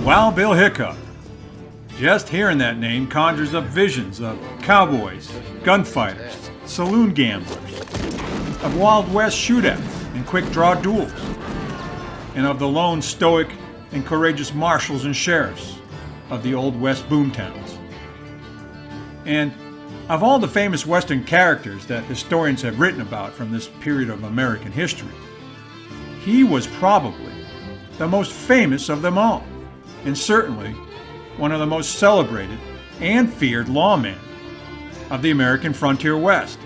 Wild Bill Hickok. Just hearing that name conjures up visions of cowboys, gunfighters, saloon gamblers, of Wild West shootouts and quick draw duels, and of the lone stoic and courageous marshals and sheriffs of the Old West boomtowns. And of all the famous Western characters that historians have written about from this period of American history, he was probably the most famous of them all, and certainly one of the most celebrated and feared lawmen of the American frontier West.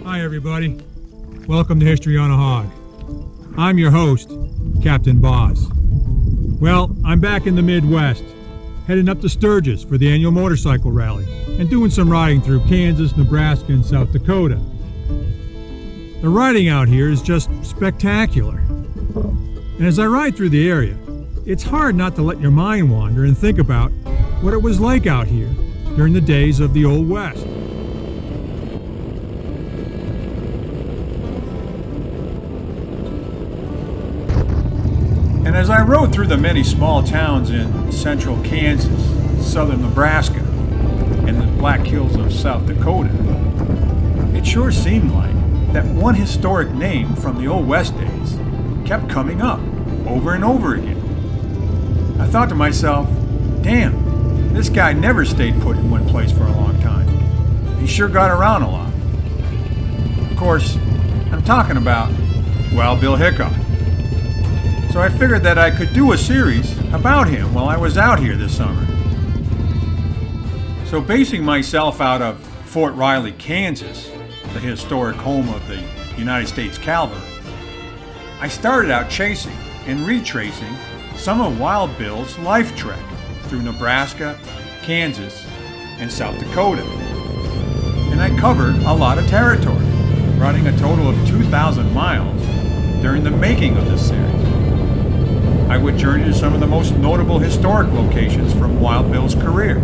Hi everybody, welcome to History on a Hog. I'm your host, Cap'n Boz. Well, I'm back in the Midwest, heading up to Sturgis for the annual motorcycle rally and doing some riding through Kansas, Nebraska, and South Dakota. The riding out here is just spectacular. And as I ride through the area, it's hard not to let your mind wander and think about what it was like out here during the days of the Old West. And as I rode through the many small towns in central Kansas, southern Nebraska, and the Black Hills of South Dakota, it sure seemed like that one historic name from the Old West days kept coming up over and over again. I thought to myself, damn, this guy never stayed put in one place for a long time. He sure got around a lot. Of course, I'm talking about Wild Bill Hickok. So I figured that I could do a series about him while I was out here this summer. So basing myself out of Fort Riley, Kansas, the historic home of the United States Cavalry, I started out chasing and retracing some of Wild Bill's life trek through Nebraska, Kansas, and South Dakota. And I covered a lot of territory, running a total of 2,000 miles during the making of this series. I would journey to some of the most notable historic locations from Wild Bill's career,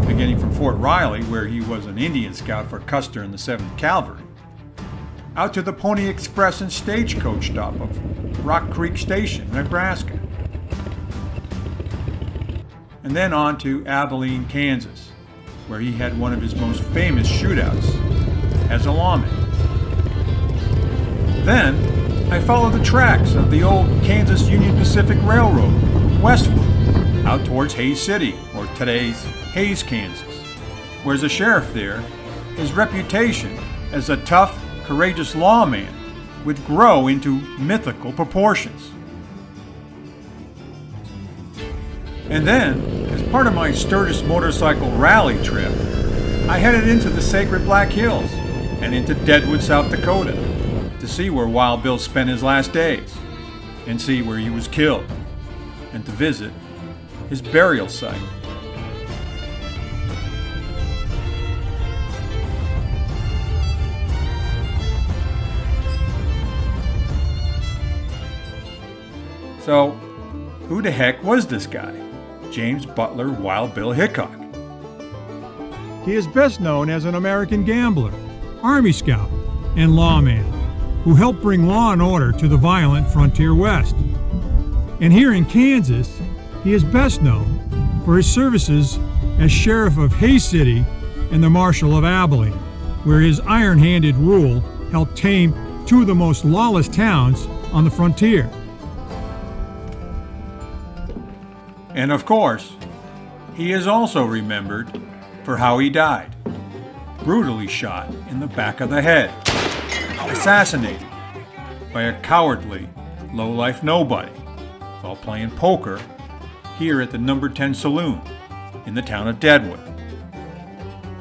beginning from Fort Riley, where he was an Indian scout for Custer and the 7th Cavalry, out to the Pony Express and stagecoach stop of Rock Creek Station, Nebraska, and then on to Abilene, Kansas, where he had one of his most famous shootouts as a lawman. Then I followed the tracks of the old Kansas Union Pacific Railroad westward, out towards Hays City, or today's Hays, Kansas, where as a sheriff there, his reputation as a tough, courageous lawman would grow into mythical proportions. And then, as part of my Sturgis motorcycle rally trip, I headed into the sacred Black Hills and into Deadwood, South Dakota, to see where Wild Bill spent his last days, and see where he was killed, and to visit his burial site. So, who the heck was this guy, James Butler Wild Bill Hickok? He is best known as an American gambler, Army scout, and lawman, who helped bring law and order to the violent frontier West. And here in Kansas, he is best known for his services as sheriff of Hays City and the Marshal of Abilene, where his iron-handed rule helped tame two of the most lawless towns on the frontier. And of course, he is also remembered for how he died, brutally shot in the back of the head, assassinated by a cowardly, low-life nobody while playing poker here at the number 10 Saloon in the town of Deadwood.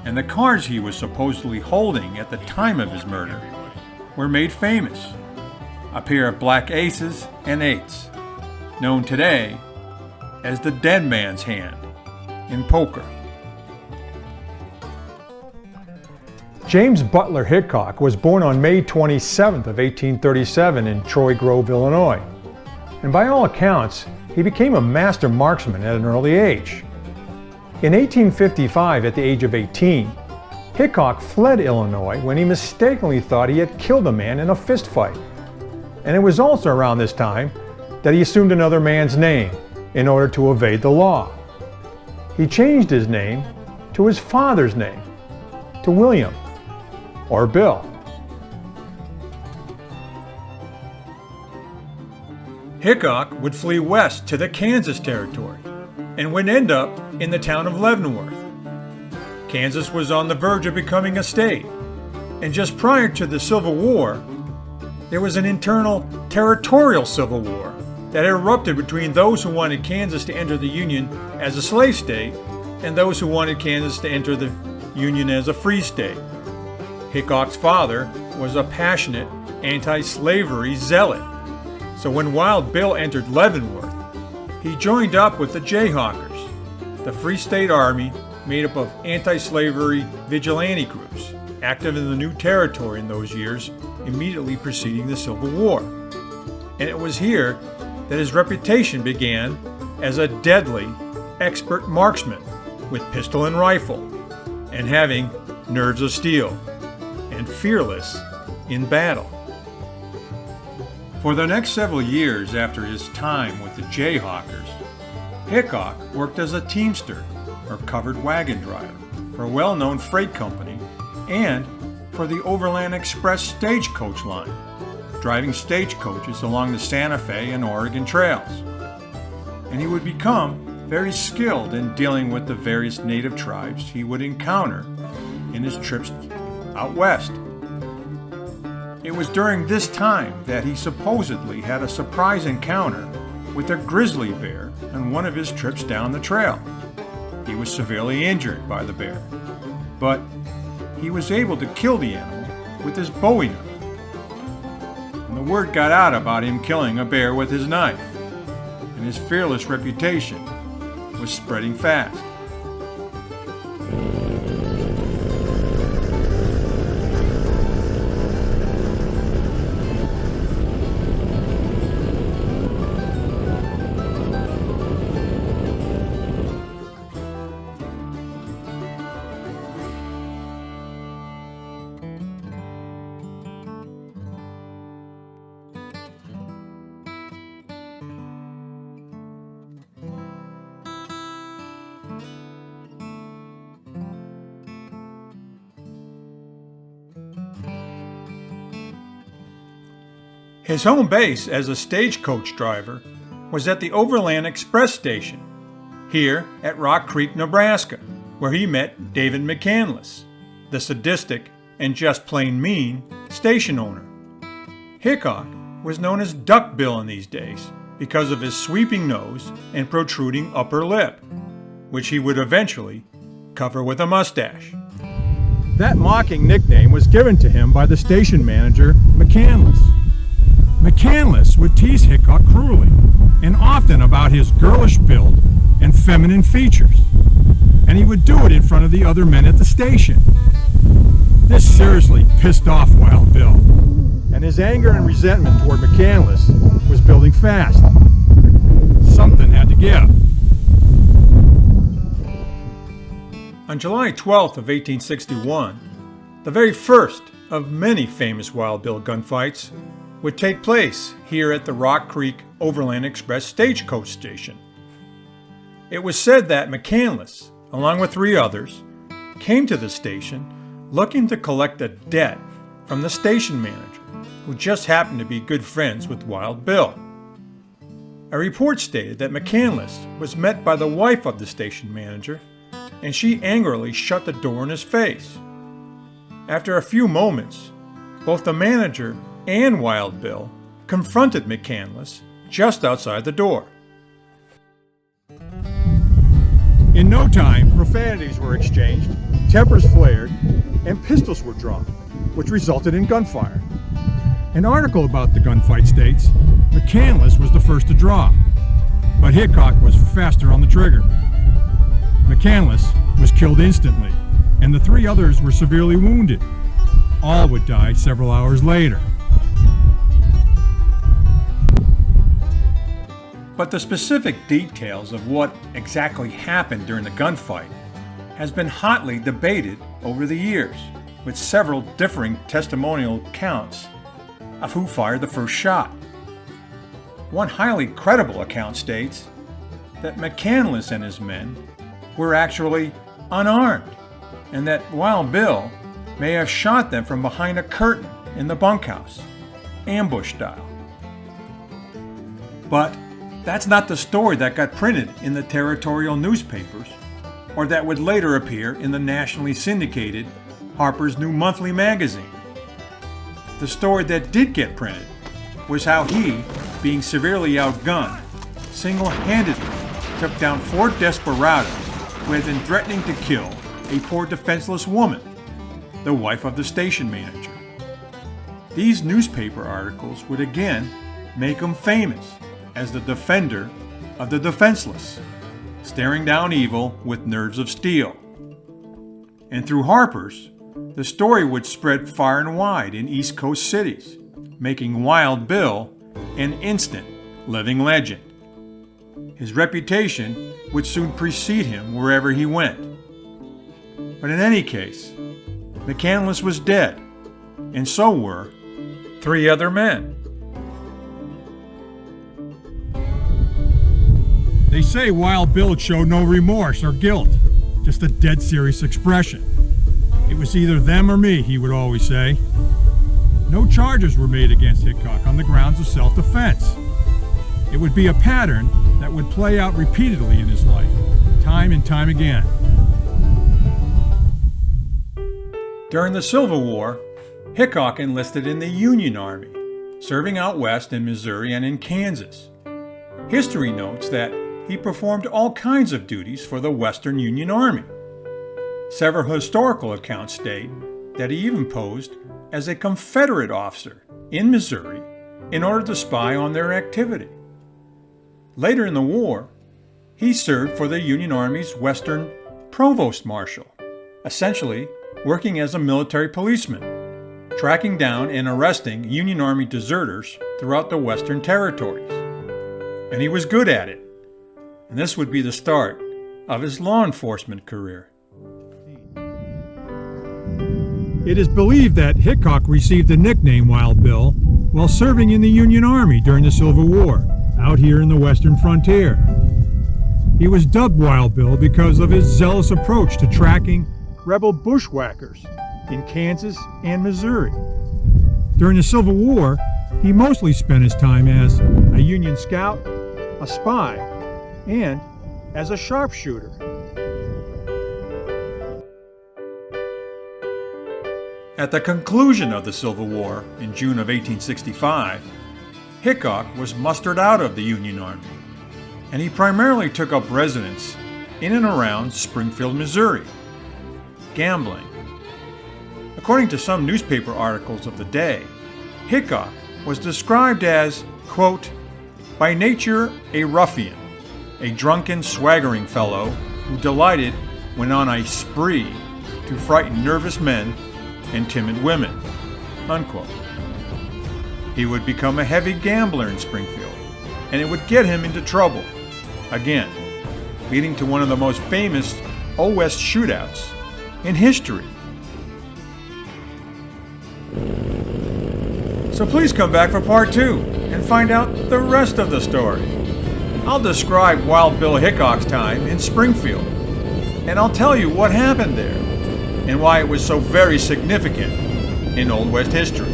And the cards he was supposedly holding at the time of his murder were made famous, a pair of black aces and eights, known today as the dead man's hand in poker. James Butler Hickok was born on May 27th of 1837 in Troy Grove, Illinois. And by all accounts, he became a master marksman at an early age. In 1855, at the age of 18, Hickok fled Illinois when he mistakenly thought he had killed a man in a fist fight. And it was also around this time that he assumed another man's name in order to evade the law. He changed his name to his father's name, to William, or Bill. Hickok would flee west to the Kansas Territory and would end up in the town of Leavenworth. Kansas was on the verge of becoming a state, and just prior to the Civil War, there was an internal territorial civil war that erupted between those who wanted Kansas to enter the Union as a slave state and those who wanted Kansas to enter the Union as a free state. Hickok's father was a passionate anti-slavery zealot, so when Wild Bill entered Leavenworth, he joined up with the Jayhawkers, the Free State Army made up of anti-slavery vigilante groups active in the new territory in those years immediately preceding the Civil War. And it was here that his reputation began as a deadly, expert marksman with pistol and rifle, and having nerves of steel, and fearless in battle. For the next several years after his time with the Jayhawkers, Hickok worked as a teamster, or covered wagon driver, for a well-known freight company and for the Overland Express stagecoach line, driving stagecoaches along the Santa Fe and Oregon trails. And he would become very skilled in dealing with the various native tribes he would encounter in his trips out west. It was during this time that he supposedly had a surprise encounter with a grizzly bear on one of his trips down the trail. He was severely injured by the bear, but he was able to kill the animal with his bowie knife. And the word got out about him killing a bear with his knife, and his fearless reputation was spreading fast. His home base as a stagecoach driver was at the Overland Express station, here at Rock Creek, Nebraska, where he met David McCandless, the sadistic and just plain mean station owner. Hickok was known as Duck Bill in these days because of his sweeping nose and protruding upper lip, which he would eventually cover with a mustache. That mocking nickname was given to him by the station manager, McCandless. McCandless would tease Hickok cruelly, and often about his girlish build and feminine features, and he would do it in front of the other men at the station. This seriously pissed off Wild Bill, and his anger and resentment toward McCandless was building fast. Something had to give. On July 12th of 1861, the very first of many famous Wild Bill gunfights would take place here at the Rock Creek Overland Express stagecoach station. It was said that McCandless, along with 3 others, came to the station looking to collect a debt from the station manager, who just happened to be good friends with Wild Bill. A report stated that McCandless was met by the wife of the station manager, and she angrily shut the door in his face. After a few moments, both the manager and Wild Bill confronted McCandless just outside the door. In no time, profanities were exchanged, tempers flared, and pistols were drawn, which resulted in gunfire. An article about the gunfight states McCandless was the first to draw, but Hickok was faster on the trigger. McCandless was killed instantly, and the 3 others were severely wounded. All would die several hours later. But the specific details of what exactly happened during the gunfight has been hotly debated over the years, with several differing testimonial accounts of who fired the first shot. One highly credible account states that McCandless and his men were actually unarmed, and that Wild Bill may have shot them from behind a curtain in the bunkhouse, ambush style. But that's not the story that got printed in the territorial newspapers, or that would later appear in the nationally syndicated Harper's New Monthly magazine. The story that did get printed was how he, being severely outgunned, single-handedly took down 4 desperados who had been threatening to kill a poor defenseless woman, the wife of the station manager. These newspaper articles would again make him famous as the defender of the defenseless, staring down evil with nerves of steel. And through Harper's, the story would spread far and wide in East Coast cities, making Wild Bill an instant living legend. His reputation would soon precede him wherever he went. But in any case, McCandless was dead, and so were 3 other men. They say Wild Bill showed no remorse or guilt, just a dead serious expression. It was either them or me, he would always say. No charges were made against Hickok on the grounds of self-defense. It would be a pattern that would play out repeatedly in his life, time and time again. During the Civil War, Hickok enlisted in the Union Army, serving out west in Missouri and in Kansas. History notes that he performed all kinds of duties for the Western Union Army. Several historical accounts state that he even posed as a Confederate officer in Missouri in order to spy on their activity. Later in the war, he served for the Union Army's Western Provost Marshal, essentially working as a military policeman, tracking down and arresting Union Army deserters throughout the Western territories. And he was good at it, and this would be the start of his law enforcement career. It is believed that Hickok received the nickname Wild Bill while serving in the Union Army during the Civil War, out here in the western frontier. He was dubbed Wild Bill because of his zealous approach to tracking rebel bushwhackers in Kansas and Missouri. During the Civil War, he mostly spent his time as a Union scout, a spy, and as a sharpshooter. At the conclusion of the Civil War in June of 1865, Hickok was mustered out of the Union Army, and he primarily took up residence in and around Springfield, Missouri, gambling. According to some newspaper articles of the day, Hickok was described as, quote, by nature a ruffian, a drunken, swaggering fellow who delighted when on a spree to frighten nervous men and timid women, unquote. He would become a heavy gambler in Springfield, and it would get him into trouble, again, leading to one of the most famous O-West shootouts in history. So please come back for part 2 and find out the rest of the story. I'll describe Wild Bill Hickok's time in Springfield, and I'll tell you what happened there and why it was so very significant in Old West history.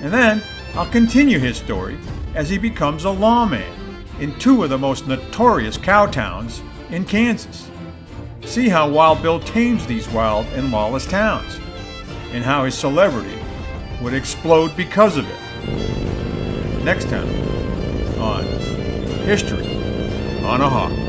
And then I'll continue his story as he becomes a lawman in 2 of the most notorious cow towns in Kansas. See how Wild Bill tames these wild and lawless towns, and how his celebrity would explode because of it. Next time on History on a Hawk.